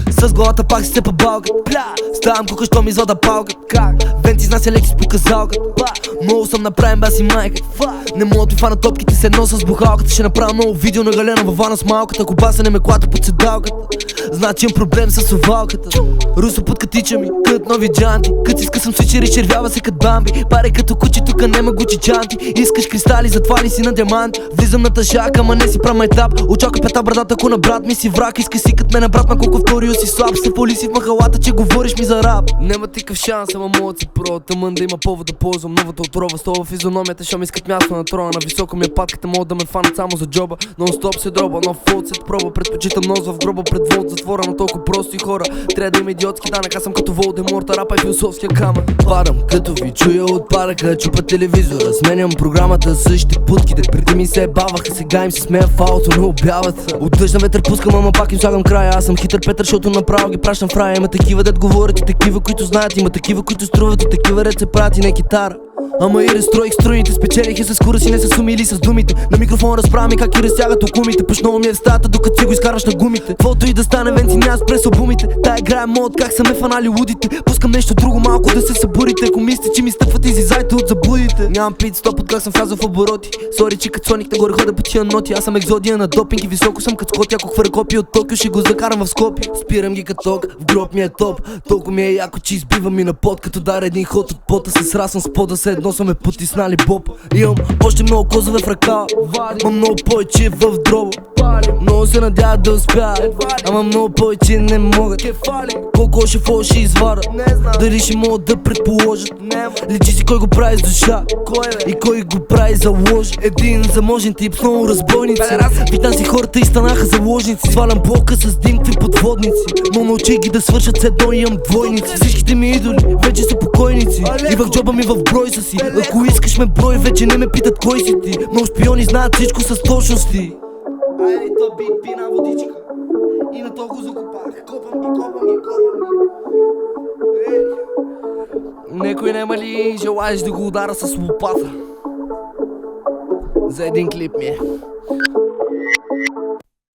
С главата пак си се побалкат. Ставам кука, що ми извода палкат. Венци изнася леки с показалката. Много съм направен баси майка. Не мога да фана топките се едно с бухалката. Ще направя много видео на Галена във вана с малката. Ако баса не ме клата под седалката, значи имам проблем с овалката. Русо под катича ми, кът нови джанти. Кът си скъсам свичери, червява се кът бамби. Паре като кучи, тука нема гучи чанти. Искаш кристали, затвали си на диаманти. Влизам на тъжак, ама не си прав майтап. Очака пета брадата, ако на брат ми си враг. Искаш си кът мене брат, ма колко вторио си слаб. Се поли си в махалата, че говориш ми за рап. Нема такъв шанс, ама мога да си про. Тъмън да има повод да ползвам новата отрова. Стола в физиономията, шо ми искат място на трона. На високо ми е патката, могат да ме фанат само за джоба. Нон-стоп се дроба, нов фолд се проба. Предпочитам нос в гроба пред волт затвора, но толкова прости хора. Трябва да има идиотски данък, аз съм като Волдеморт, а рапа е философския камък. Падам, като ви чуя от парака, чупа телевизора. Сменям програмата, същите путките. Преди ми се баваха, сега им се смея фалото, не обяват. От дъжд на ветър пускам, ама пак им слагам края. Аз съм хитър Петър, защото направо ги пращам в рая. Има такива дет говорят и такива, които знаят. Има такива, които струват и такива ред се правят и не китара. Ама и разстроих струните, спечелих и с кура си, не с суми или с думите. На микрофон разправя ми как и разтягат окумите. Пъшново ми е в стаята, докато си го изкарваш на гумите. Каквото и да стане, венци няма спрес обумите. Тая игра е мод, как са ме фанали лудите. Пускам нещо друго, малко да се събурите. Ако мислите, че ми стъпвате, излизайте от заблудите. Нямам пит стоп, от как съм влязъл в обороти. Сори, че като Соник нагоре ходя по тия ноти. Аз съм екзодия на допинг и високо съм като Скоти. Ако хвърля копия от Токио, ще го закарам в Скопие. Спирам ги като ток, в гроб ми е топ. Толкова ми е яко, че избивам ми на пот. Като дар един ход от пота, се срасвам с пода, се едно са ме потиснали боб. Имам още много козове в ръка, ма много повече в дроба. Много се надяват да успеят, ама много повече не могат. Колко шефо ще извадат, дали ще могат да предположат. Личи си кой го прави с душа и кой го прави за лъж. Един заможен тип с много разбойници. Питам си хората и станаха заложници. Свалям блока с димкви подводници, но научи ги да свършат с едно, имам двойници. Всичките ми идоли вече са покойници и в джоба ми в брой са си. Ако искаш ме брой, вече не ме питат кой си ти. Много шпиони знаят всичко с точности. Айде то бит пина водичка и на то го закопах. Копам ги. Некой нема ли желаеш да го удара с лопата? За един клип ми е.